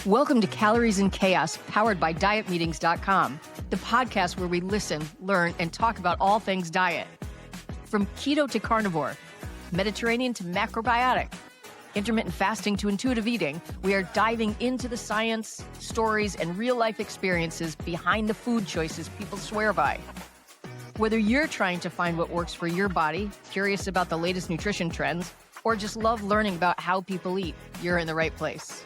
Welcome to Calories and Chaos, powered by dietmeetings.com, the podcast where we listen, learn, and talk about all things diet. From keto to carnivore, Mediterranean to macrobiotic, intermittent fasting to intuitive eating, we are diving into the science, stories, and real-life experiences behind the food choices people swear by. Whether you're trying to find what works for your body, curious about the latest nutrition trends, or just love learning about how people eat, you're in the right place.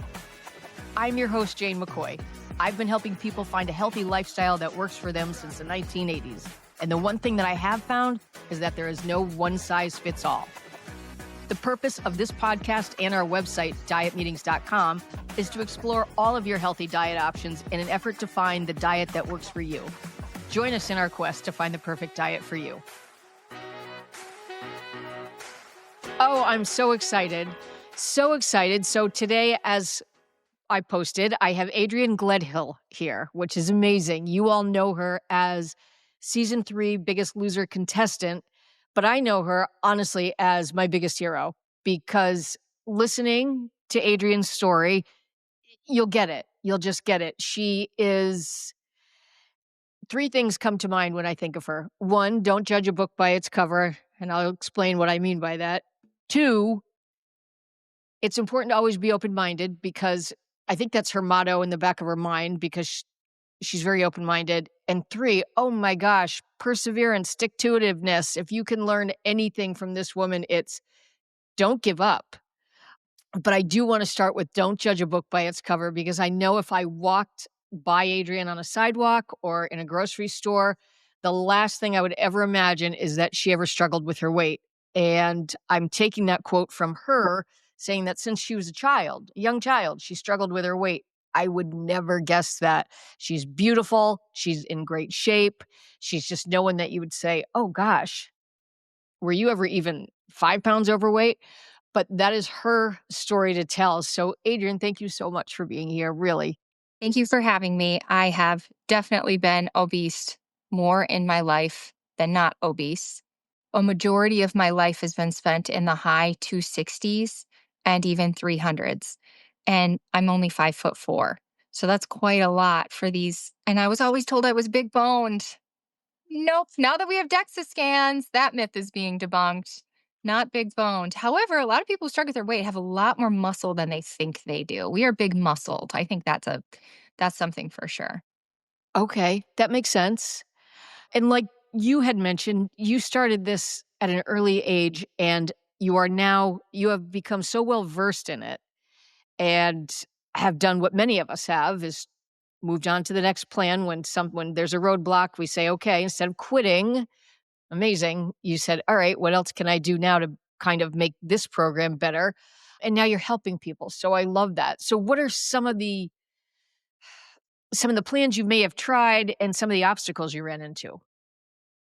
I'm your host, Jane McCoy. I've been helping people find a healthy lifestyle that works for them since the 1980s. And the one thing that I have found is that there is no one-size-fits-all. The purpose of this podcast and our website, dietmeetings.com, is to explore all of your healthy diet options in an effort to find the diet that works for you. Join us in our quest to find the perfect diet for you. Oh, I'm so excited. So excited. So today, as I posted, I have Adrian Gledhill here, which is amazing. You all know her as season 3 Biggest Loser contestant, but I know her honestly as my biggest hero, because listening to Adrian's story, you'll get it. You'll just get it. She is... 3 things come to mind when I think of her. 1, don't judge a book by its cover, and I'll explain what I mean by that. 2, it's important to always be open-minded, because I think that's her motto in the back of her mind, because she's very open-minded. And 3, oh my gosh, perseverance, stick-to-itiveness. If you can learn anything from this woman, it's don't give up. But I do want to start with don't judge a book by its cover, because I know if I walked by Adrian on a sidewalk or in a grocery store, the last thing I would ever imagine is that she ever struggled with her weight. And I'm taking that quote from her, saying that since she was a young child, she struggled with her weight. I would never guess that. She's beautiful. She's in great shape. She's just no one that you would say, oh gosh, were you ever even 5 pounds overweight? But that is her story to tell. So Adrian, thank you so much for being here, really. Thank you for having me. I have definitely been obese more in my life than not obese. A majority of my life has been spent in the high 260s and even 300s. And I'm only 5'4". So that's quite a lot for these. And I was always told I was big boned. Nope. Now that we have DEXA scans, that myth is being debunked. Not big boned. However, a lot of people who struggle with their weight have a lot more muscle than they think they do. We are big muscled. I think that's something for sure. Okay, that makes sense. And like you had mentioned, you started this at an early age, and you have become so well versed in it and have done what many of us have, is moved on to the next plan. When there's a roadblock, we say, okay, instead of quitting, amazing. You said, all right, what else can I do now to kind of make this program better? And now you're helping people. So I love that. So what are some of the plans you may have tried and some of the obstacles you ran into?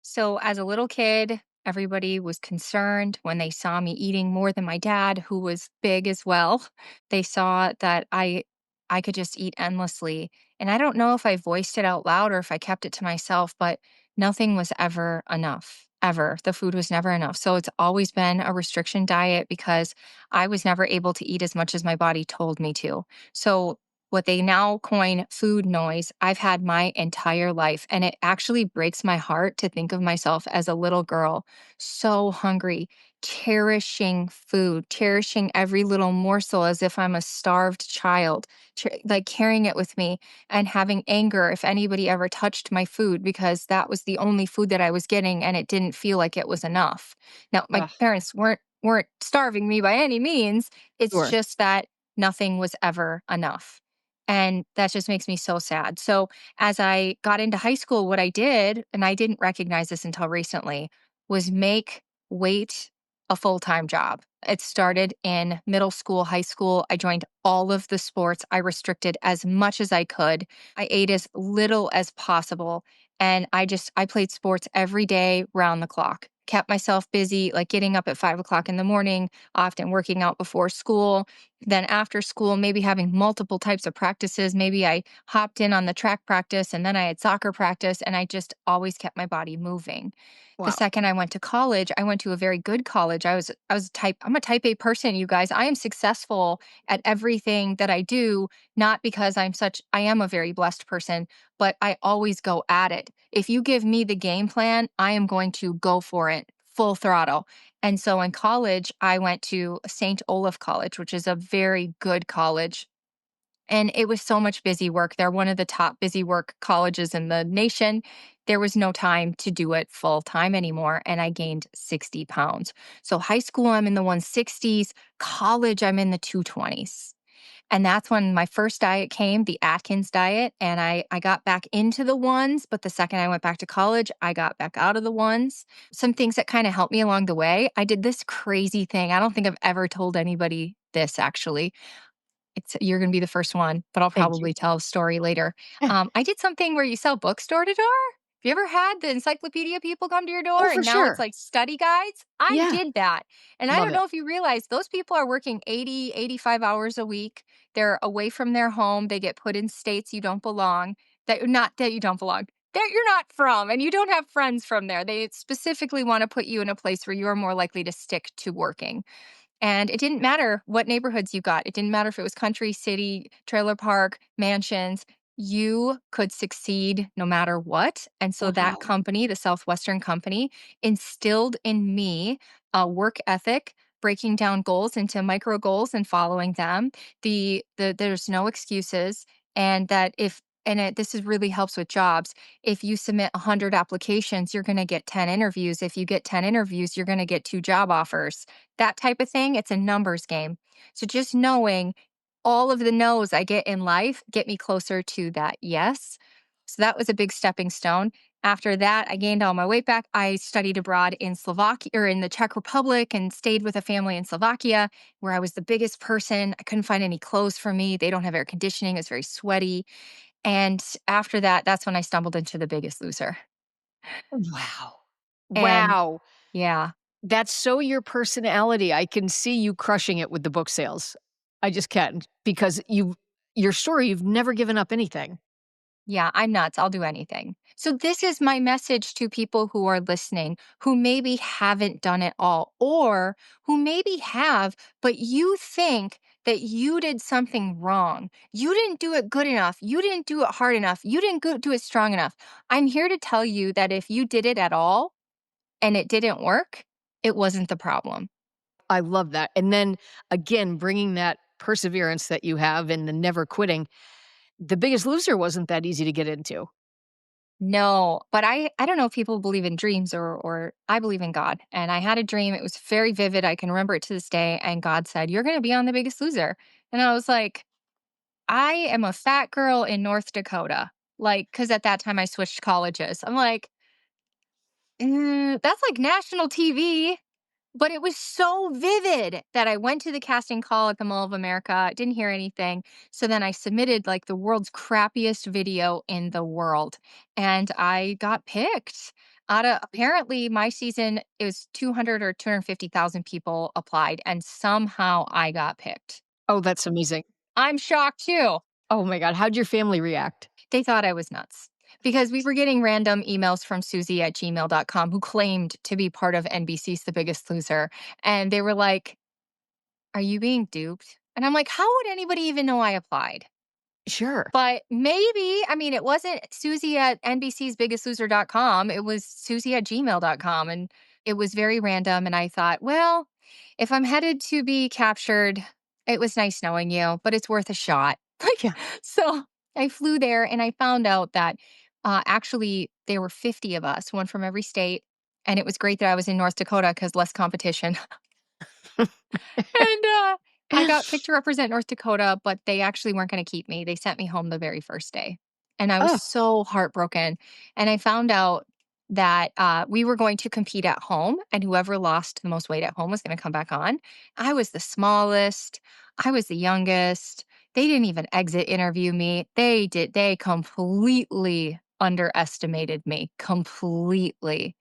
So as a little kid, everybody was concerned when they saw me eating more than my dad, who was big as well. They saw that I could just eat endlessly. And I don't know if I voiced it out loud or if I kept it to myself, but nothing was ever enough. Ever. The food was never enough. So it's always been a restriction diet because I was never able to eat as much as my body told me to. So what they now coin food noise, I've had my entire life. And it actually breaks my heart to think of myself as a little girl, so hungry, cherishing food, cherishing every little morsel as if I'm a starved child, like carrying it with me and having anger if anybody ever touched my food, because that was the only food that I was getting and it didn't feel like it was enough. Now, my Ugh. parents weren't starving me by any means. It's Sure. just that nothing was ever enough. And that just makes me so sad. So as I got into high school, what I did, and I didn't recognize this until recently, was make weight a full-time job. It started in middle school, high school. I joined all of the sports. I restricted as much as I could. I ate as little as possible. And I played sports every day, round the clock. Kept myself busy, like getting up at 5 o'clock in the morning, often working out before school. Then after school, maybe having multiple types of practices. Maybe I hopped in on the track practice and then I had soccer practice, and I just always kept my body moving. The Wow. second I went to college, I went to a very good college. I'm a type A person, you guys. I am successful at everything that I do, not because I am a very blessed person, but I always go at it. If you give me the game plan, I am going to go for it full throttle. And so in college, I went to St. Olaf College, which is a very good college, and it was so much busy work. They're one of the top busy work colleges in the nation. There was no time to do it full time anymore. And I gained 60 pounds. So, high school, I'm in the 160s. College, I'm in the 220s. And that's when my first diet came, the Atkins diet. And I got back into the ones. But the second I went back to college, I got back out of the ones. Some things that kind of helped me along the way. I did this crazy thing. I don't think I've ever told anybody this actually. You're gonna be the first one, but I'll Thank you. probably tell a story later. I did something where you sell books door to door. Have you ever had the encyclopedia people come to your door Oh, and for now it's sure. like study guides? I Yeah. did that. And I Love don't it. know if you realize those people are working 80, 85 hours a week. They're away from their home. They get put in states you don't belong, not that you don't belong, that you're not from, and you don't have friends from there. They specifically want to put you in a place where you're more likely to stick to working. And it didn't matter what neighborhoods you got. It didn't matter if it was country, city, trailer park, mansions. You could succeed no matter what. And so that Wow. company, the Southwestern company, instilled in me a work ethic, breaking down goals into micro goals and following them. There's no excuses, and that if and it this is really helps with jobs. If you submit 100 applications, you're going to get 10 interviews. If you get 10 interviews, you're going to get 2 job offers, that type of thing. It's a numbers game. So just knowing all of the no's I get in life get me closer to that yes. So that was a big stepping stone. After that, I gained all my weight back. I studied abroad in Slovakia or in the Czech Republic and stayed with a family in Slovakia where I was the biggest person. I couldn't find any clothes for me. They don't have air conditioning. It's very sweaty. And after that, that's when I stumbled into The Biggest Loser. Wow. And Wow. yeah, That's so your personality. I can see you crushing it with the book sales. I just can because your story, you've never given up anything. yeah, I'm nuts. I'll do anything. So, this is my message to people who are listening who maybe haven't done it all, or who maybe have, but you think that you did something wrong. You didn't do it good enough. You didn't do it hard enough. You didn't do it strong enough. I'm here to tell you that if you did it at all and it didn't work, it wasn't the problem. I love that. And then again, bringing that perseverance that you have and the never quitting. The Biggest Loser wasn't that easy to get into. No, but I don't know if people believe in dreams, or I believe in God. And I had a dream. It was very vivid. I can remember it to this day. And God said, "You're going to be on The Biggest Loser." And I was like, I am a fat girl in North Dakota. Like, because at that time I switched colleges. I'm like, that's like national TV. But it was so vivid that I went to the casting call at the Mall of America, didn't hear anything. So then I submitted like the world's crappiest video in the world, and I got picked. Out of apparently my season, it was 200 or 250,000 people applied, and somehow I got picked. Oh, that's amazing. I'm shocked too. Oh my god, how'd your family react? They thought I was nuts because we were getting random emails from Susie at gmail.com who claimed to be part of NBC's The Biggest Loser. And they were like, "Are you being duped?" And I'm like, "How would anybody even know I applied?" Sure. But maybe, I mean, it wasn't Susie at NBC'sBiggestLoser.com. It was Susie at gmail.com. And it was very random. And I thought, well, if I'm headed to be captured, it was nice knowing you, but it's worth a shot. Like, Yeah. so I flew there and I found out that actually there were 50 of us, one from every state. And it was great that I was in North Dakota because less competition. And, I got picked to represent North Dakota, but they actually weren't gonna keep me. They sent me home the very first day, and I was Oh, so heartbroken, and I found out that, we were going to compete at home, and whoever lost the most weight at home was gonna come back on. I was the smallest, I was the youngest, they didn't even exit interview me. They completely underestimated me, completely.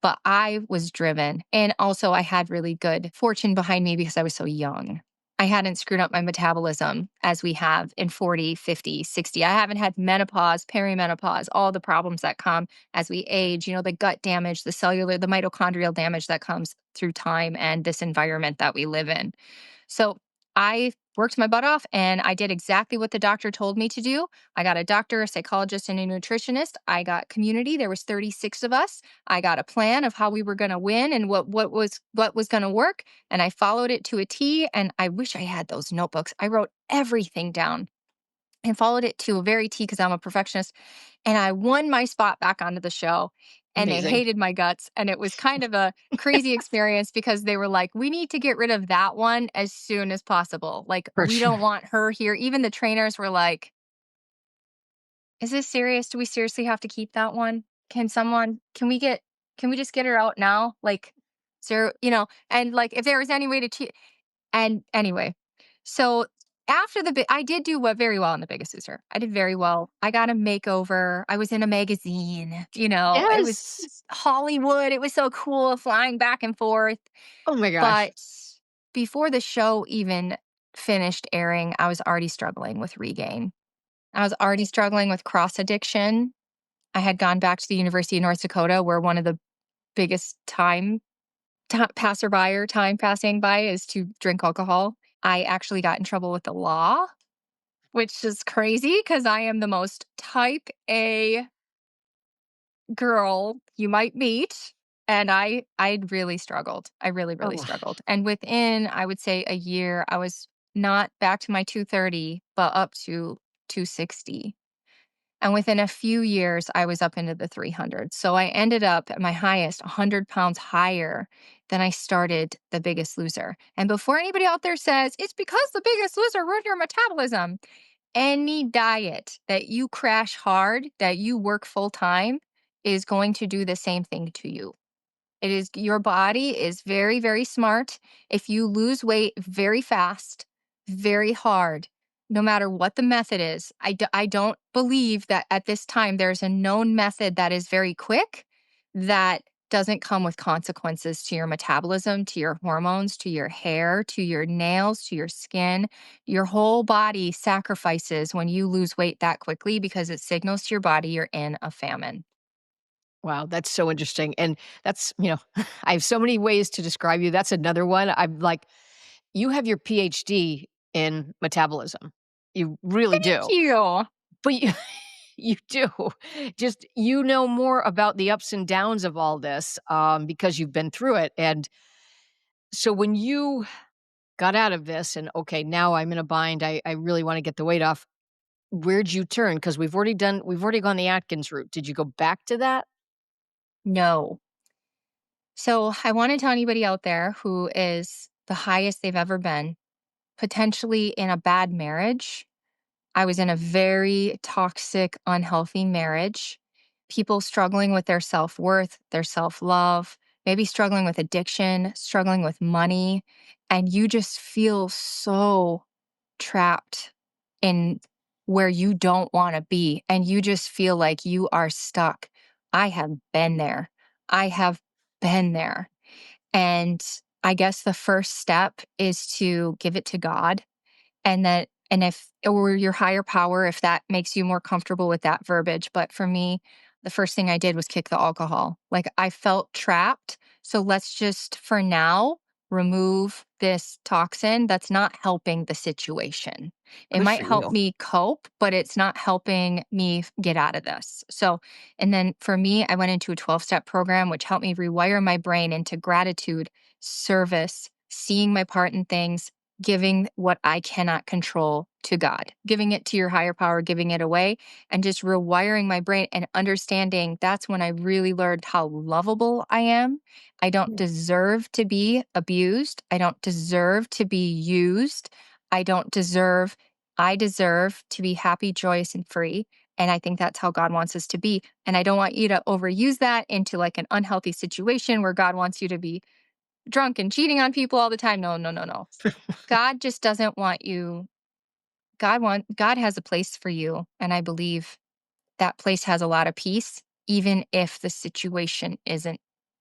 But I was driven, and also I had really good fortune behind me because I was so young. I hadn't screwed up my metabolism as we have in 40, 50, 60. I haven't had menopause, perimenopause, all the problems that come as we age, the gut damage, the cellular, the mitochondrial damage that comes through time and this environment that we live in. So I worked my butt off and I did exactly what the doctor told me to do. I got a doctor, a psychologist, and a nutritionist. I got community. There was 36 of us. I got a plan of how we were going to win and what was going to work. And I followed it to a T. And I wish I had those notebooks. I wrote everything down and followed it to a very T because I'm a perfectionist. And I won my spot back onto the show. And they Amazing. hated my guts. And it was kind of a crazy experience because they were like, we need to get rid of that one as soon as possible. Like, For we don't sure. want her here. Even the trainers were like, is this serious? Do we seriously have to keep that one? Can we just get her out now? Like, zero, and like if there was any way to cheat. And anyway, so after I did do very well in The Biggest Loser. I did very well. I got a makeover. I was in a magazine. It was Yes. Hollywood. It was so cool, flying back and forth. Oh my gosh. But before the show even finished airing, I was already struggling with regain. I was already struggling with cross addiction. I had gone back to the University of North Dakota, where one of the biggest passerby or time passing by is to drink alcohol. I actually got in trouble with the law, which is crazy because I am the most type A girl you might meet. And I really struggled. I really, really Oh, struggled. And within, I would say, a year, I was not back to my 230, but up to 260. And within a few years, I was up into the 300s. So I ended up at my highest 100 pounds higher than I started The Biggest Loser. And before anybody out there says, it's because The Biggest Loser ruined your metabolism, any diet that you crash hard, that you work full time, is going to do the same thing to you. Your body is very, very smart. If you lose weight very fast, very hard, no matter what the method is, I don't believe that at this time there's a known method that is very quick that doesn't come with consequences to your metabolism, to your hormones, to your hair, to your nails, to your skin. Your whole body sacrifices when you lose weight that quickly because it signals to your body you're in a famine. wow, that's so interesting. And that's, I have so many ways to describe you. That's another one. I'm like, you have your PhD in metabolism. You really Thank do. you. But you you do. Just you know more about the ups and downs of all this, because you've been through it. And so when you got out of this and, "Okay, now I'm in a bind, I really wanna get the weight off," where'd you turn? Because we've already gone the Atkins route. Did you go back to that? No. So I want to tell anybody out there who is the highest they've ever been, potentially in a bad marriage. I was in a very toxic, unhealthy marriage. People struggling with their self worth, their self love, maybe struggling with addiction, struggling with money. And you just feel so trapped in where you don't want to be. And you just feel like you are stuck. I have been there. I have been there. And I guess the first step is to give it to God and if or your higher power, if that makes you more comfortable with that verbiage. But for me, the first thing I did was kick the alcohol. Like, I felt trapped. So let's just, for now, remove this toxin that's not helping the situation. It Good might for help you. me cope, but it's not helping me get out of this. So, and then for me, I went into a 12-step program, which helped me rewire my brain into gratitude, service, seeing my part in things, giving what I cannot control to God, giving it to your higher power, giving it away, and just rewiring my brain and understanding. That's when I really learned how lovable I am. I don't Mm. deserve to be abused. I don't deserve to be used. I don't deserve, I deserve to be happy, joyous, and free. And I think that's how God wants us to be. And I don't want you to overuse that into like an unhealthy situation where God wants you to be drunk and cheating on people all the time. No, no, no, no. God just doesn't want you. God has a place for you, and I believe that place has a lot of peace even if the situation isn't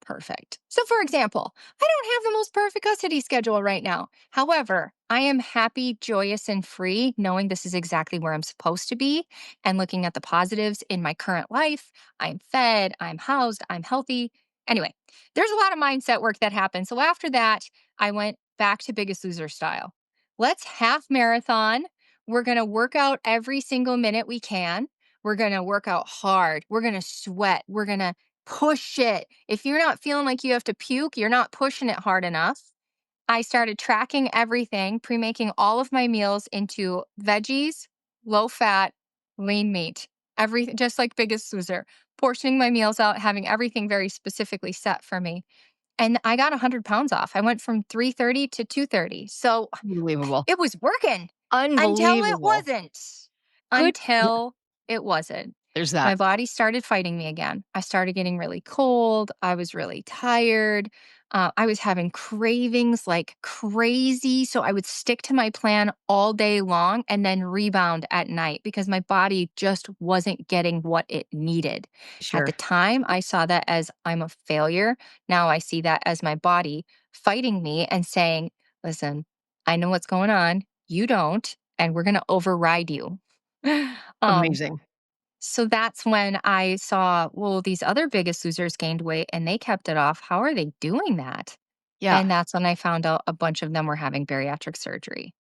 perfect. So, for example, I don't have the most perfect custody schedule right now. However, I am happy, joyous, and free knowing this is exactly where I'm supposed to be and looking at the positives in my current life. I'm fed, I'm housed, I'm healthy. Anyway, there's a lot of mindset work that happened. So, after that, I went back to Biggest Loser style. Let's half marathon. We're going to work out every single minute we can. We're going to work out hard. We're going to sweat. We're going to push it. If you're not feeling like you have to puke, you're not pushing it hard enough. I started tracking everything, pre making all of my meals into veggies, low fat, lean meat, everything, just like Biggest Loser, portioning my meals out, having everything very specifically set for me. And I got 100 pounds off. I went from 330 to 230. So Unbelievable. it was working until it Unbelievable. wasn't. Good. Yeah, Until it wasn't. there's My that. body started fighting me again. I started getting really cold. I was really tired. I was having cravings like crazy. So I would stick to my plan all day long and then rebound at night because my body just wasn't getting what it needed. At the Sure. time, I saw that as I'm a failure. Now I see that as my body fighting me and saying, listen, I know what's going on. You don't. And we're going to override you. um, Amazing. so that's when I saw, well, these other Biggest Losers gained weight and they kept it off. How are they doing that? Yeah. And that's when I found out a bunch of them were having bariatric surgery.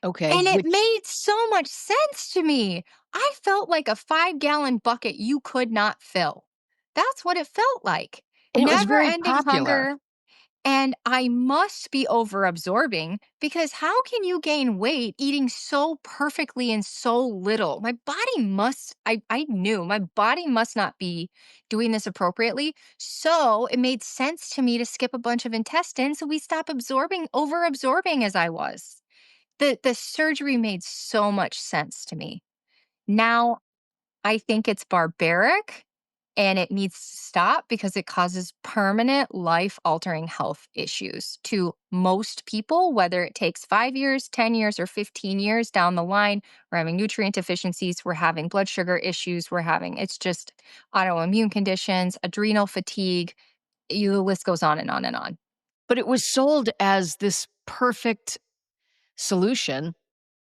Okay. And it Which, made so much sense to me. I felt like a 5-gallon bucket you could not fill. That's what it felt like. and it was Never very ending popular. hunger, and I must be over absorbing because how can you gain weight eating so perfectly and so little? My body must, I knew my body must not be doing this appropriately. So it made sense to me to skip a bunch of intestines so we stop absorbing, over absorbing as I was. The surgery made so much sense to me. Now I think it's barbaric and it needs to stop because it causes permanent life altering health issues to most people, whether it takes 5 years, 10 years, or 15 years down the line. We're having nutrient deficiencies, we're having blood sugar issues, we're having it's just autoimmune conditions, adrenal fatigue. The list goes on and on and on. But it was sold as this perfect solution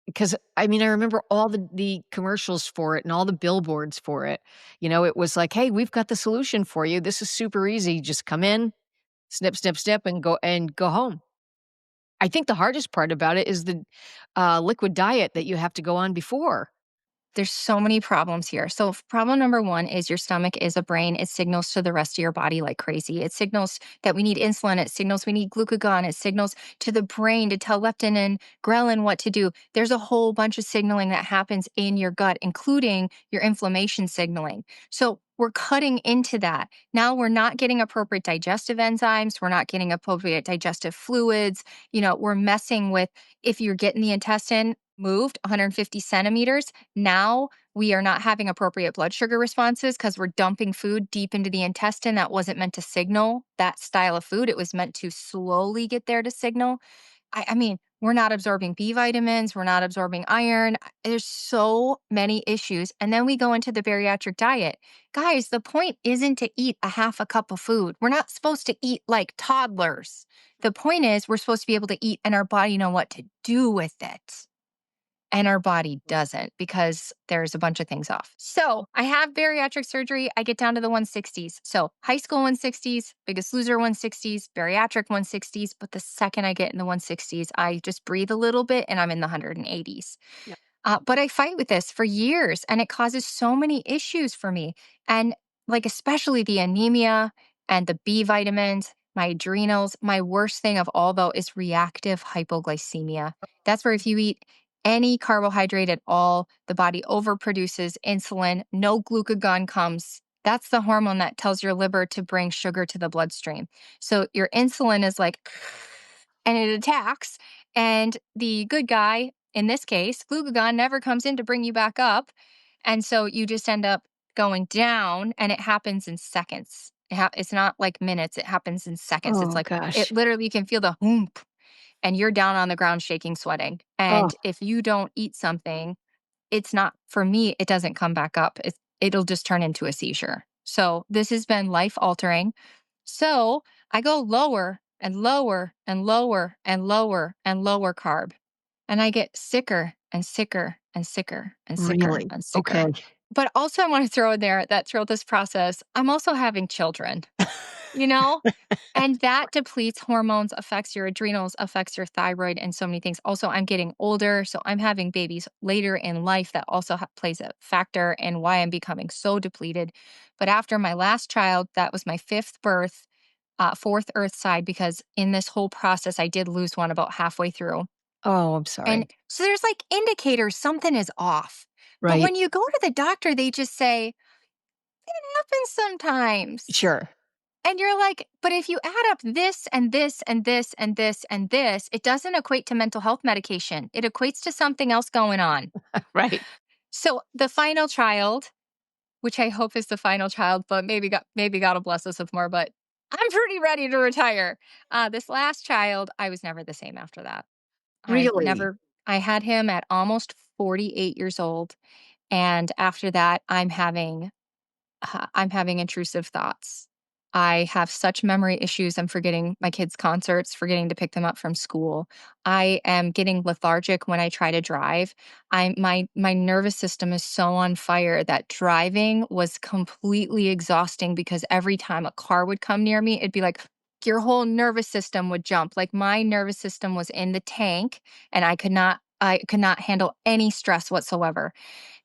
because I mean, I remember all the commercials for it and all the billboards for it. It was like, "Hey, we've got the solution for you. This is super easy. Just come in, snip, snip, snip, and go home." I think the hardest part about it is the, liquid diet that you have to go on before. There's so many problems here. So, problem number one is your stomach is a brain. It signals to the rest of your body like crazy. It signals that we need insulin. It signals we need glucagon. It signals to the brain to tell leptin and ghrelin what to do. There's a whole bunch of signaling that happens in your gut, including your inflammation signaling. So, we're cutting into that. Now we're not getting appropriate digestive enzymes. We're not getting appropriate digestive fluids. We're messing with if you're getting the intestine moved 150 centimeters. Now we are not having appropriate blood sugar responses because we're dumping food deep into the intestine that wasn't meant to signal that style of food. It was meant to slowly get there to signal. I mean, we're not absorbing B vitamins, we're not absorbing iron. There's so many issues. And then we go into the bariatric diet. Guys, the point isn't to eat a half a cup of food. We're not supposed to eat like toddlers. The point is we're supposed to be able to eat and our body know what to do with it, and our body doesn't because there's a bunch of things off. So I have bariatric surgery. I get down to the 160s. So high school 160s, Biggest Loser 160s, bariatric 160s. But the second I get in the 160s, I just breathe a little bit and I'm in the 180s. Yeah. But I fight with this for years and it causes so many issues for me. And like, especially the anemia and the B vitamins, my adrenals. My worst thing of all, though, is reactive hypoglycemia. That's where if you eat any carbohydrate at all, the body overproduces insulin, no glucagon comes. That's the hormone that tells your liver to bring sugar to the bloodstream. So your insulin is like, and it attacks. And the good guy, in this case, glucagon never comes in to bring you back up. And so you just end up going down and it happens in seconds. It's not like minutes, it happens in seconds. It's Oh like, it gosh. literally, you can feel the whoomp and you're down on the ground shaking, sweating. Oh, And if you don't eat something, it's not, for me, it doesn't come back up. It'll just turn into a seizure. So this has been life altering. So I go lower and lower and lower and lower and lower carb. And I get sicker and sicker and sicker and sicker Really? and Okay. sicker. But also, I want to throw in there that throughout this process, I'm also having children, you know? And that depletes hormones, affects your adrenals, affects your thyroid, and so many things. Also, I'm getting older, so I'm having babies later in life. That also plays a factor in why I'm becoming so depleted. But after my last child, that was my fifth birth, fourth earth side, because in this whole process, I did lose one about halfway through. Oh, I'm And sorry. so there's like indicators something is off. But Right. when you go to the doctor, they just say, it happens sometimes. Sure. And you're like, but if you add up this and this and this and this and this, it doesn't equate to mental health medication. It equates to something else going on. Right. So the final child, which I hope is the final child, but maybe God will bless us with more, but I'm pretty ready to retire. This last child, I was never the same after that. Really? I had him at almost 48 years old. And after that, I'm having intrusive thoughts. I have such memory issues. I'm forgetting my kids' concerts, forgetting to pick them up from school. I am getting lethargic when I try to drive. My nervous system is so on fire that driving was completely exhausting because every time a car would come near me, it'd be like your whole nervous system would jump. Like my nervous system was in the tank and I could not handle any stress whatsoever.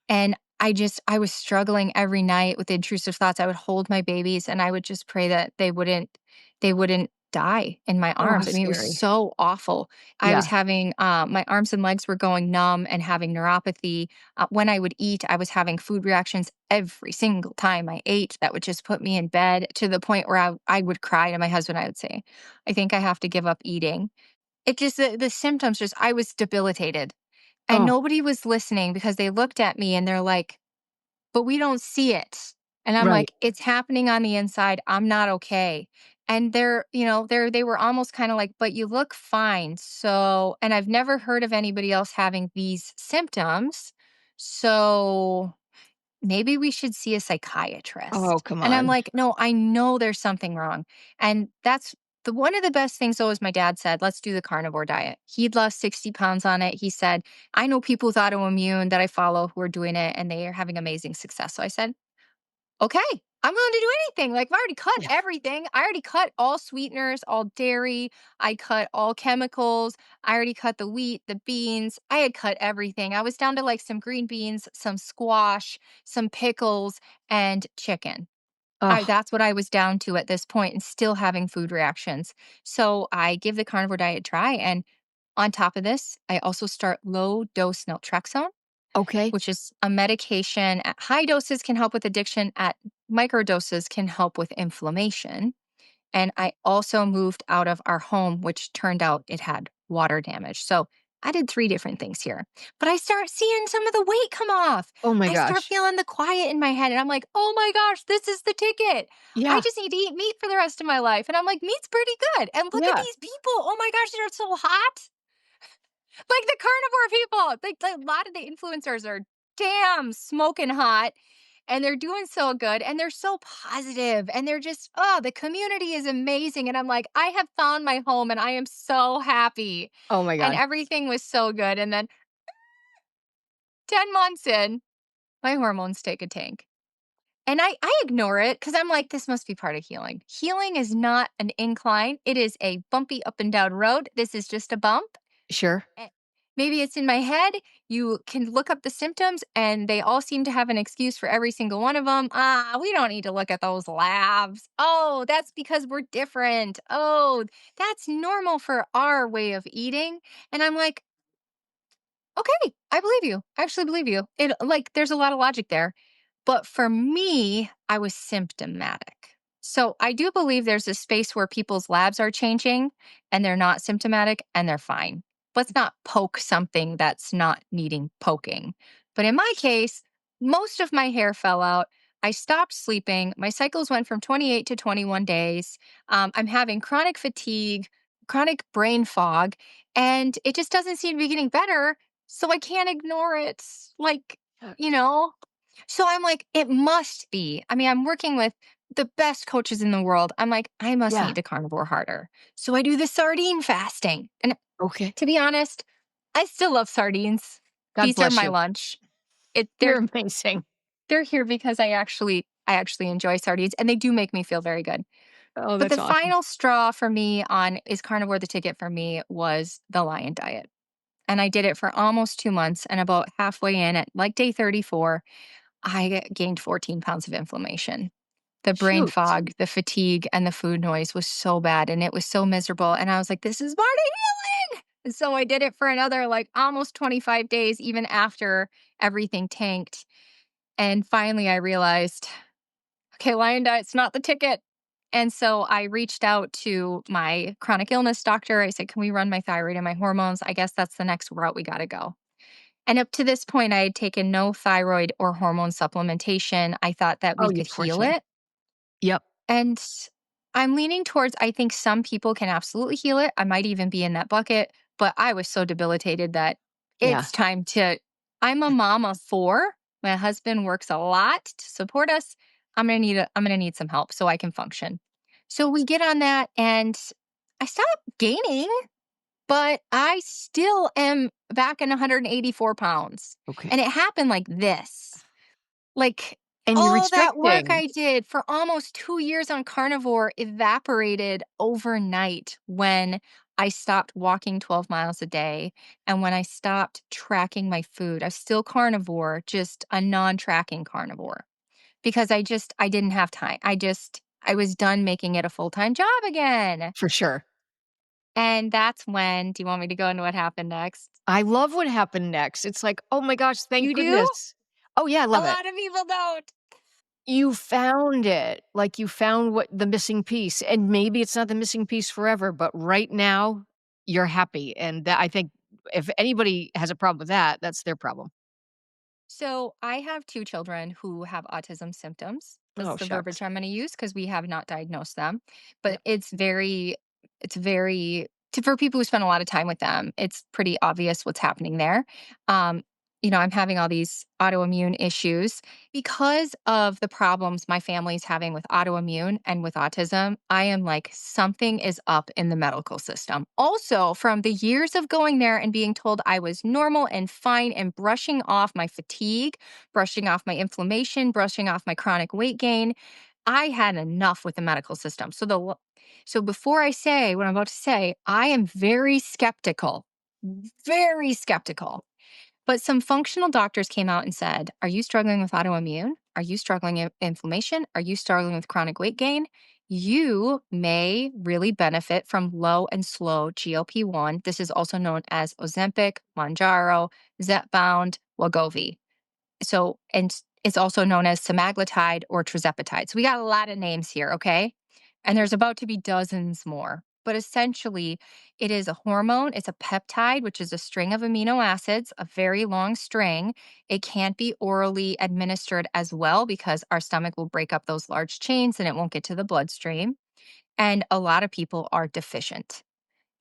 And I was struggling every night with intrusive thoughts. I would hold my babies and I would just pray that they wouldn't die in my Oh, how arms. I mean, it was scary. so awful. I was Yeah. having my arms and legs were going numb and having neuropathy. When I would eat, I was having food reactions every single time I ate. That would just put me in bed to the point where I would cry to my husband. I would say, I think I have to give up eating. It just, the symptoms just, I was debilitated. And Oh, nobody was listening because they looked at me and they're like, "But we don't see it." And I'm right. like, "It's happening on the inside. I'm not okay." And they were almost kinda like, "But you look fine." So, and I've never heard of anybody else having these symptoms. So maybe we should see a Oh, psychiatrist. come And I'm on. like, no, I know there's something wrong. And that's the one of the best things though is my dad said, let's do the carnivore diet. He'd lost 60 pounds on it. He said, I know people with autoimmune that I follow who are doing it and they are having amazing success. So I said, okay, I'm willing to do anything. Like, I've already cut Yeah. everything. I already cut all sweeteners, all dairy. I cut all chemicals. I already cut the wheat, the beans. I had cut everything. I was down to like some green beans, some squash, some pickles, and chicken. Oh, That's what I was down to at this point and still having food reactions. So I give the carnivore diet a try. And on top of this, I also start low dose naltrexone, okay. which is a medication at high doses can help with addiction, at micro doses can help with inflammation. And I also moved out of our home, which turned out it had water damage. So I did three different things here. But I start seeing some of the weight come off. Oh my I start gosh. feeling the quiet in my head. And I'm like, oh my gosh, this is the ticket. I Yeah. just need to eat meat for the rest of my life. And I'm like, meat's pretty good. And look at Yeah. these people. Oh my gosh, they're so hot. Like the carnivore people. Like a lot of the influencers are damn smoking hot and they're doing so good and they're so positive and they're just, oh, the community is amazing. And I'm like, I have found my home and I am so happy. Oh my And god. everything was so good. And then 10 months in, my hormones take a tank. And I ignore it because I'm like, this must be part of healing. Healing is not an incline, it is a bumpy up and down road. This is just a bump. Sure. Eh, maybe it's in my head. You can look up the symptoms, and they all seem to have an excuse for every single one of them. We don't need to look at those labs. Oh, that's because we're different. Oh, that's normal for our way of eating. And I'm like, okay, I believe you. I actually believe you. It like there's a lot of logic there. But for me, I was symptomatic. So I do believe there's a space where people's labs are changing and they're not symptomatic and they're fine. Let's not poke something that's not needing poking. But in my case, most of my hair fell out. I stopped sleeping. My cycles went from 28 to 21 days. I'm having chronic fatigue, chronic brain fog, and it just doesn't seem to be getting better. So I can't ignore it. Like, Uh, you know, so I'm like, it must be. I mean, I'm working with the best coaches in the world. I'm like, I must Yeah. need to carnivore harder. So I do the sardine fasting. And Okay. to be honest, I still love sardines. God These are bless my you. lunch. It You're amazing. they're here because I actually enjoy sardines and they do make me feel very good. Oh, But that's the awesome. final straw for me on is carnivore the ticket for me was the lion diet. And I did it for almost 2 months, and about halfway in at, like, day 34, I gained 14 pounds of inflammation. The brain Shoot. fog, the fatigue, and the food noise was so bad, and it was so miserable, and I was like, "This is part of healing!" And so I did it for another, like, almost 25 days even after everything tanked, and finally I realized, "Okay, lion diet's not the ticket." And so I reached out to my chronic illness doctor. I said, "Can we run my thyroid and my hormones? I guess that's the next route we gotta go." And up to this point, I had taken no thyroid or hormone supplementation. I thought that Oh, we you could poor heal thing. it. Yep. And I'm leaning towards, I think some people can absolutely heal it. I might even be in that bucket, but I was so debilitated that Yeah. it's time to. I'm a mom of four. My husband works a lot to support us. I'm gonna need some help so I can function. So we get on that and I stopped gaining, but I still am back in 184 pounds. Okay. And it happened like this. Like, And you're all that work restricting. I did for almost 2 years on carnivore evaporated overnight when I stopped walking 12 miles a day and when I stopped tracking my food. I'm still carnivore, just a non-tracking carnivore because I didn't have time. I was done making it a full-time job again. For sure. And that's when, do you want me to go into what happened next? I love what happened next. It's like, "Oh my gosh, thank You do? goodness." Oh, yeah, I A love it. lot of people don't. You found it. Like, you found what the missing piece, and maybe it's not the missing piece forever, but right now, you're happy, and that I think if anybody has a problem with that, that's their problem. So I have two children who have autism symptoms. That's Oh, the shucks. verbiage I'm going to use because we have not diagnosed them. But Yep. for people who spend a lot of time with them, it's pretty obvious what's happening there. Um, I'm having all these autoimmune issues because of the problems my family's having with autoimmune and with autism. I am like, something is up in the medical system. Also, from the years of going there and being told I was normal and fine and brushing off my fatigue, brushing off my inflammation, brushing off my chronic weight gain, I had enough with the medical system. So before I say what I'm about to say, I am very skeptical. But some functional doctors came out and said, "Are you struggling with autoimmune? Are you struggling with inflammation? Are you struggling with chronic weight gain? You may really benefit from low and slow GLP-1. This is also known as Ozempic, Mounjaro, Zepbound, Wegovy. And it's also known as semaglutide or tirzepatide. So we got a lot of names here, okay? And there's about to be dozens more. But essentially, it is a hormone, it's a peptide, which is a string of amino acids, a very long string. It can't be orally administered as well because our stomach will break up those large chains and it won't get to the bloodstream. And a lot of people are deficient.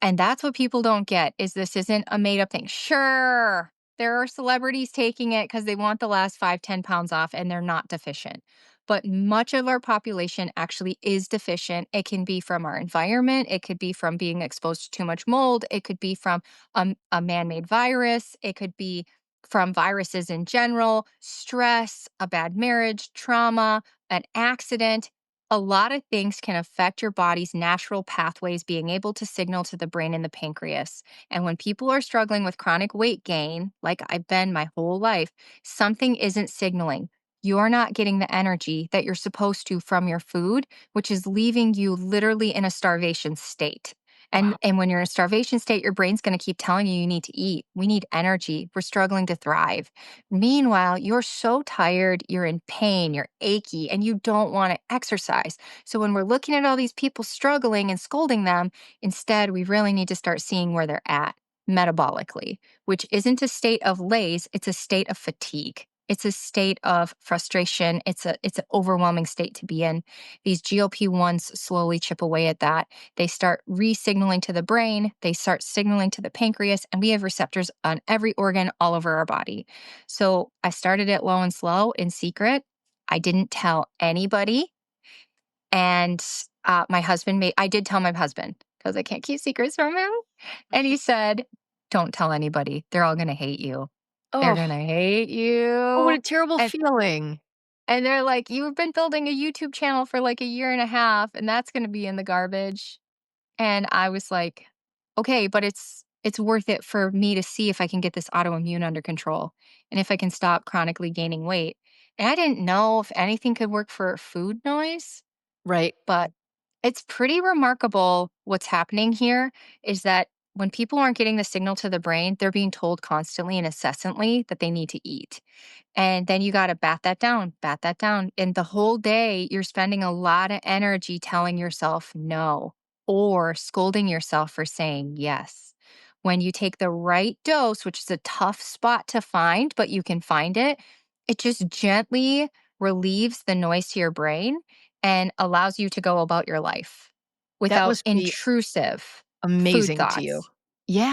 And that's what people don't get is this isn't a made up thing. Sure, there are celebrities taking it because they want the last 5, 10 pounds off and they're not deficient. But much of our population actually is deficient. It can be from our environment. It could be from being exposed to too much mold. It could be from a man made virus. It could be from viruses in general, stress, a bad marriage, trauma, an accident. A lot of things can affect your body's natural pathways being able to signal to the brain and the pancreas. And when people are struggling with chronic weight gain, like I've been my whole life, something isn't signaling. You're not getting the energy that you're supposed to from your food, which is leaving you literally in a starvation state. And Wow. and when you're in a starvation state, your brain's going to keep telling you need to eat. We need energy. We're struggling to thrive. Meanwhile, you're so tired, you're in pain, you're achy, and you don't want to exercise. So when we're looking at all these people struggling and scolding them, instead, we really need to start seeing where they're at metabolically, which isn't a state of lazy, it's a state of fatigue. It's a state of frustration. It's an overwhelming state to be in. These GLP-1s slowly chip away at that. They start re-signaling to the brain, they start signaling to the pancreas, and we have receptors on every organ all over our body. So I started it low and slow in secret. I didn't tell anybody. And, my husband made I did tell my husband because I can't keep secrets from him, and he said, "Don't tell anybody. They're all gonna hate you. They're Oh, gonna hate oh, what you." a terrible And feeling. they're like, "You've been building a YouTube channel for, like, a year and a half, and that's gonna be in the garbage." And I was like, "Okay, but it's worth it for me to see if I can get this autoimmune under control and if I can stop chronically gaining weight." And I didn't know if anything could work for food noise, Right. but it's pretty remarkable what's happening here is that when people aren't getting the signal to the brain, they're being told constantly and incessantly that they need to eat. And then you got to bat that down, bat that down. And the whole day, you're spending a lot of energy telling yourself no or scolding yourself for saying yes. When you take the right dose, which is a tough spot to find, but you can find it, it just gently relieves the noise to your brain and allows you to go about your life That without must be intrusive food amazing to you. thoughts.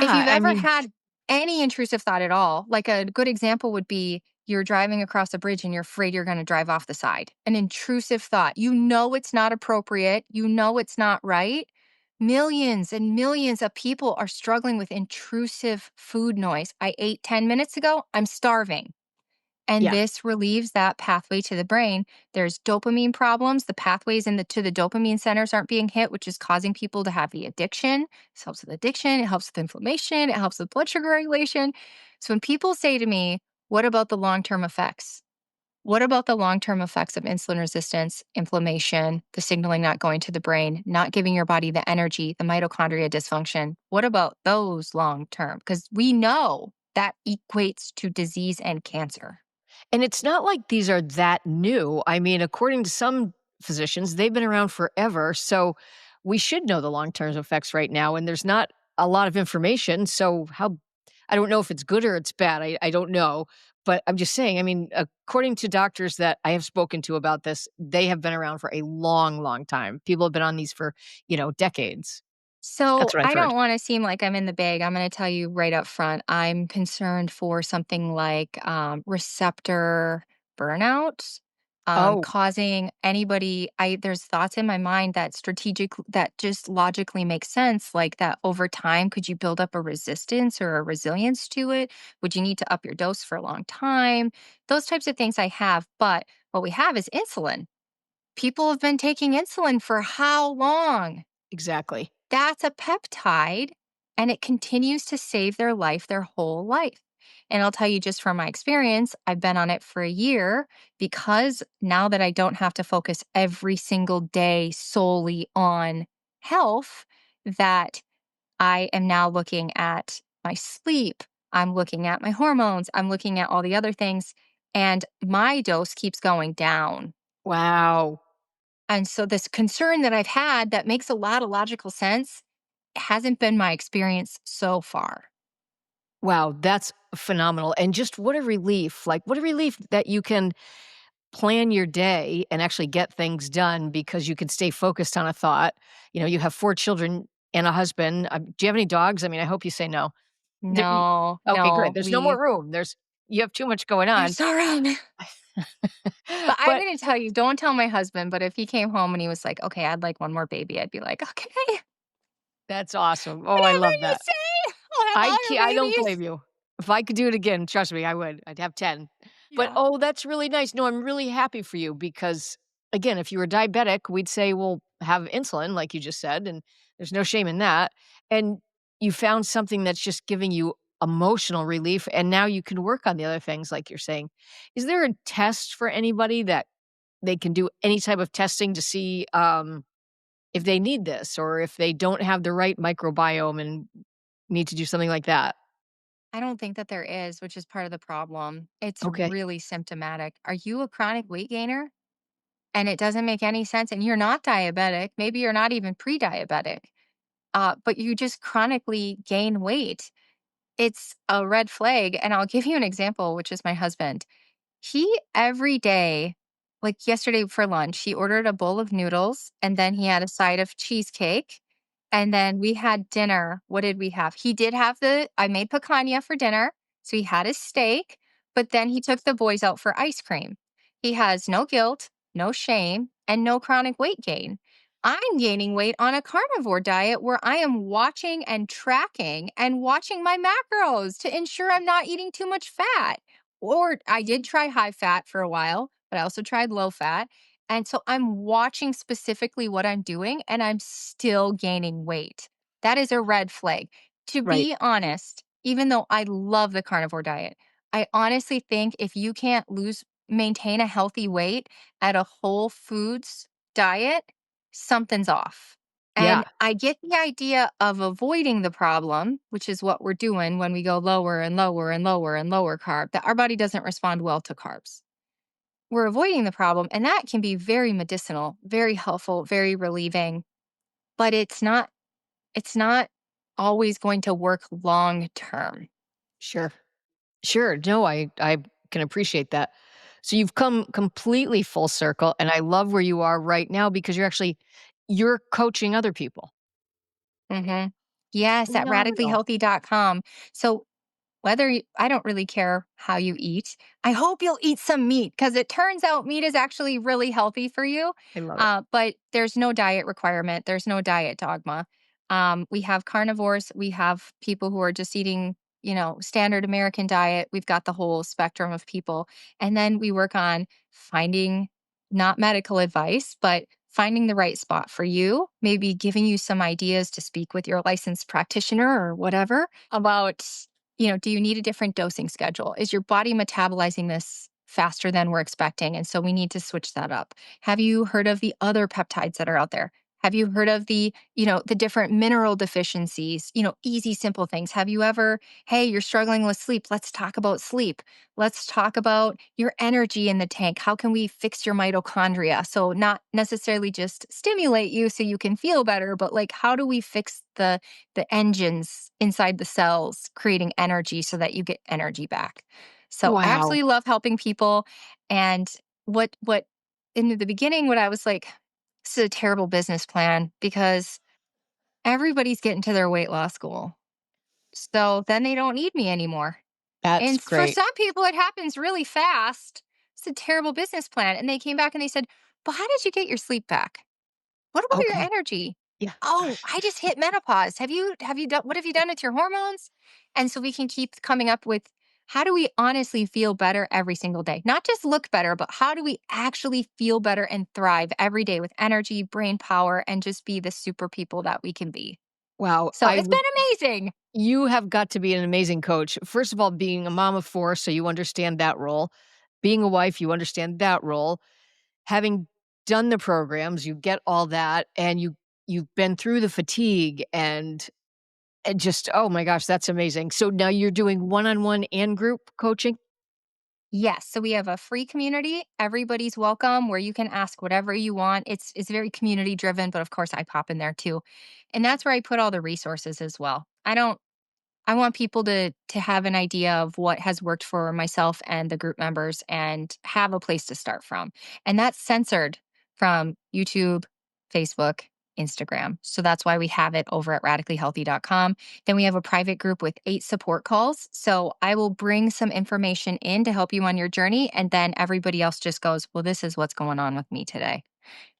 If Yeah, you've I ever mean, had any intrusive thought at all, like a good example would be you're driving across a bridge and you're afraid you're going to drive off the side. An intrusive thought. You know it's not appropriate. You know it's not right. Millions and millions of people are struggling with intrusive food noise. I ate 10 minutes ago. I'm starving. And yeah, this relieves that pathway to the brain. There's dopamine problems. The pathways in the to the dopamine centers aren't being hit, which is causing people to have the addiction. This helps with addiction. It helps with inflammation. It helps with blood sugar regulation. So when people say to me, "What about the long-term effects?" What about the long-term effects of insulin resistance, inflammation, the signaling not going to the brain, not giving your body the energy, the mitochondria dysfunction? What about those long term? Because we know that equates to disease and cancer. and it's not like these are that new. I mean, according to some physicians, they've been around forever, so we should know the long-term effects right now, and there's not a lot of information, so how I don't know if it's good or it's bad, I don't know, but I'm just saying, I mean, according to doctors that I have spoken to about this, they have been around for a long, long time. People have been on these for, decades. So That's what I've I heard. don't want to seem like I'm in the bag. I'm going to tell you right up front. I'm concerned for something like receptor burnout, Oh, causing anybody. There's thoughts in my mind that that just logically make sense. Like that over time, could you build up a resistance or a resilience to it? Would you need to up your dose for a long time? Those types of things I have. But what we have is insulin. People have been taking insulin for how long? exactly. That's a peptide, and it continues to save their life their whole life. And I'll tell you just from my experience, I've been on it for a year because now that I don't have to focus every single day solely on health, that I am now looking at my sleep, I'm looking at my hormones, I'm looking at all the other things, and my dose keeps going down. Wow. And so, this concern that I've had that makes a lot of logical sense hasn't been my experience so far. Wow, that's phenomenal, and just what a relief, like, what a relief that you can plan your day and actually get things done because you can stay focused on a thought. You have 4 children and a husband. Do you have any dogs? I mean, I hope you say no. There y No, Okay, good. no, There's no more room. You have too much going there's on. so wrong. But I'm But going to tell you, don't tell my husband. But if he came home and he was like, "Okay, I'd like one more baby," I'd be like, "Okay, that's awesome. Oh, I whatever love you that. say, I'll have all your I don't babies." blame you. If I could do it again, trust me, I would. I'd have 10. But, Yeah. oh, that's really nice. No, I'm really happy for you because, again, if you were diabetic, we'd say, "Well, have insulin," like you just said, and there's no shame in that. And you found something that's just giving you emotional relief, and now you can work on the other things like you're saying. Is there a test for anybody that they can do any type of testing to see, if they need this or if they don't have the right microbiome and need to do something like that? I don't think that there is, which is part of the problem. It's Okay. really symptomatic. Are you a chronic weight gainer? And it doesn't make any sense. And you're not diabetic. Maybe you're not even pre diabetic, but you just chronically gain weight. It's a red flag. And I'll give you an example, which is my husband. He every day, like yesterday for lunch, he ordered a bowl of noodles and then he had a side of cheesecake. And then we had dinner. What did we have? He did have I made picanha for dinner. So he had his steak, but then he took the boys out for ice cream. He has no guilt. no shame, and no chronic weight gain. I'm gaining weight on a carnivore diet where I am watching and tracking and watching my macros to ensure I'm not eating too much fat. Or I did try high fat for a while, but I also tried low fat. And so I'm watching specifically what I'm doing and I'm still gaining weight. That is a red flag. To Right. be honest, even though I love the carnivore diet, I honestly think if you can't maintain a healthy weight at a whole foods diet, something's off. Yeah. And I get the idea of avoiding the problem, which is what we're doing when we go lower and lower and lower and lower carb, that our body doesn't respond well to carbs. We're avoiding the problem, and that can be very medicinal, very helpful, very relieving, but it's not always going to work long term. Sure. Sure. No, I can appreciate that. So you've come completely full circle, and I love where you are right now because you're coaching other people. Mhm. Yes, at Phenomenal. radicallyhealthy.com. So I don't really care how you eat. I hope you'll eat some meat because it turns out meat is actually really healthy for you. I love it. But there's no diet requirement. There's no diet dogma. We have carnivores. We have people who are just eating, standard American diet. We've got the whole spectrum of people. And then we work on finding not medical advice, but finding the right spot for you, maybe giving you some ideas to speak with your licensed practitioner or whatever about do you need a different dosing schedule? Is your body metabolizing this faster than we're expecting? And so we need to switch that up. Have you heard of the other peptides that are out there? Have you heard of the different mineral deficiencies, easy, simple things? Have you ever, hey, you're struggling with sleep. Let's talk about sleep. Let's talk about your energy in the tank. How can we fix your mitochondria? So, not necessarily just stimulate you so you can feel better, but like, how do we fix the engines inside the cells creating energy so that you get energy back. So I Wow. absolutely love helping people. And what in the beginning, what I was like, this is a terrible business plan because everybody's getting to their weight loss goal. So then they don't need me anymore. That's And for great. some people, it happens really fast. It's a terrible business plan. And they came back and they said, but how did you get your sleep back? What about your Okay. energy? Yeah. Oh, I just hit menopause. Have you done what have you done with your hormones? And so we can keep coming up with how do we honestly feel better every single day? Not just look better, but how do we actually feel better and thrive every day with energy, brain power, and just be the super people that we can be? Wow. So it's been amazing. You have got to be an amazing coach. First of all, being a mom of 4, so you understand that role. Being a wife, you understand that role. Having done the programs, you get all that, and you've been through the fatigue and just oh my gosh, that's amazing. So now you're doing one-on-one and group coaching? Yes, so we have a free community. Everybody's welcome where you can ask whatever you want. It's very community driven, but of course I pop in there too. And that's where I put all the resources as well. I want people to have an idea of what has worked for myself and the group members and have a place to start from. And that's censored from YouTube, Facebook, Instagram. So that's why we have it over at radicallyhealthy.com. Then we have a private group with 8 support calls. So I will bring some information in to help you on your journey. And then everybody else just goes, well, this is what's going on with me today.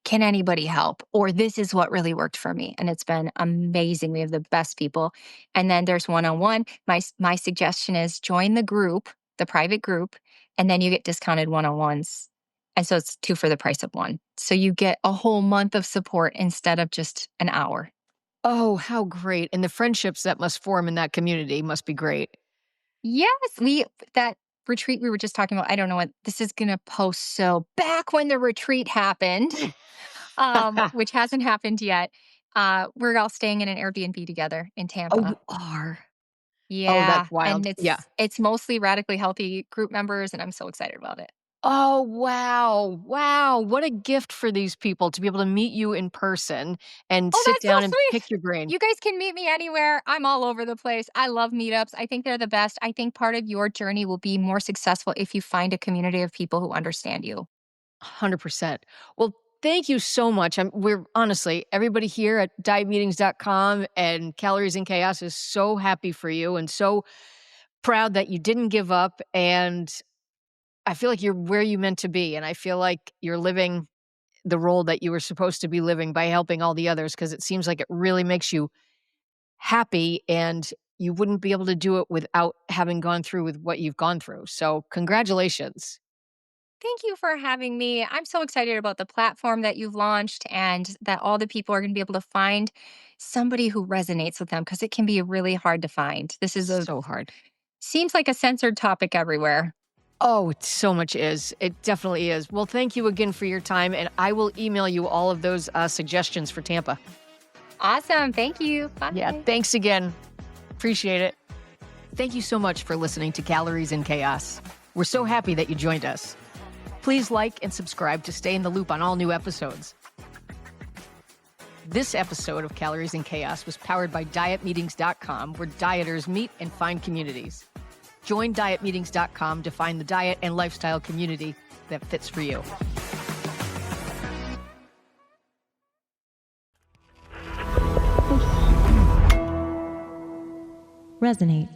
Can anybody help? Or this is what really worked for me. And it's been amazing. We have the best people. And then there's one-on-one. My suggestion is join the group, the private group, and then you get discounted one-on-ones. And so it's 2 for the price of 1. So you get a whole month of support instead of just an hour. Oh, how great. And the friendships that must form in that community must be great. Yes, that retreat we were just talking about. I don't know what this is going to post. So back when the retreat happened, which hasn't happened yet. We're all staying in an Airbnb together in Oh, Tampa. you are? Oh, that's Yeah, and wild. Yeah. it's mostly radically healthy group members, and I'm so excited about it. Oh, wow. Wow. What a gift for these people to be able to meet you in person and Oh, sit that's so down and pick sweet. your brain. You guys can meet me anywhere. I'm all over the place. I love meetups. I think they're the best. I think part of your journey will be more successful if you find a community of people who understand you. 100%. Well, thank you so much. We're honestly, everybody here at dietmeetings.com and Calories and Chaos is so happy for you and so proud that you didn't give up. And I feel like you're where you meant to be, and I feel like you're living the role that you were supposed to be living by helping all the others, because it seems like it really makes you happy, and you wouldn't be able to do it without having gone through with what you've gone through. So, congratulations. Thank you for having me. I'm so excited about the platform that you've launched and that all the people are going to be able to find somebody who resonates with them because it can be really hard to find. This is a So hard. seems like a censored topic everywhere. Oh, it so much is. It definitely is. Well, thank you again for your time, and I will email you all of those suggestions for Tampa. Awesome. Thank you. Yeah, Bye. thanks again. Appreciate it. Thank you so much for listening to Calories in Chaos. We're so happy that you joined us. Please like and subscribe to stay in the loop on all new episodes. This episode of Calories in Chaos was powered by dietmeetings.com, where dieters meet and find communities. Join dietmeetings.com to find the diet and lifestyle community that fits for you. Resonate.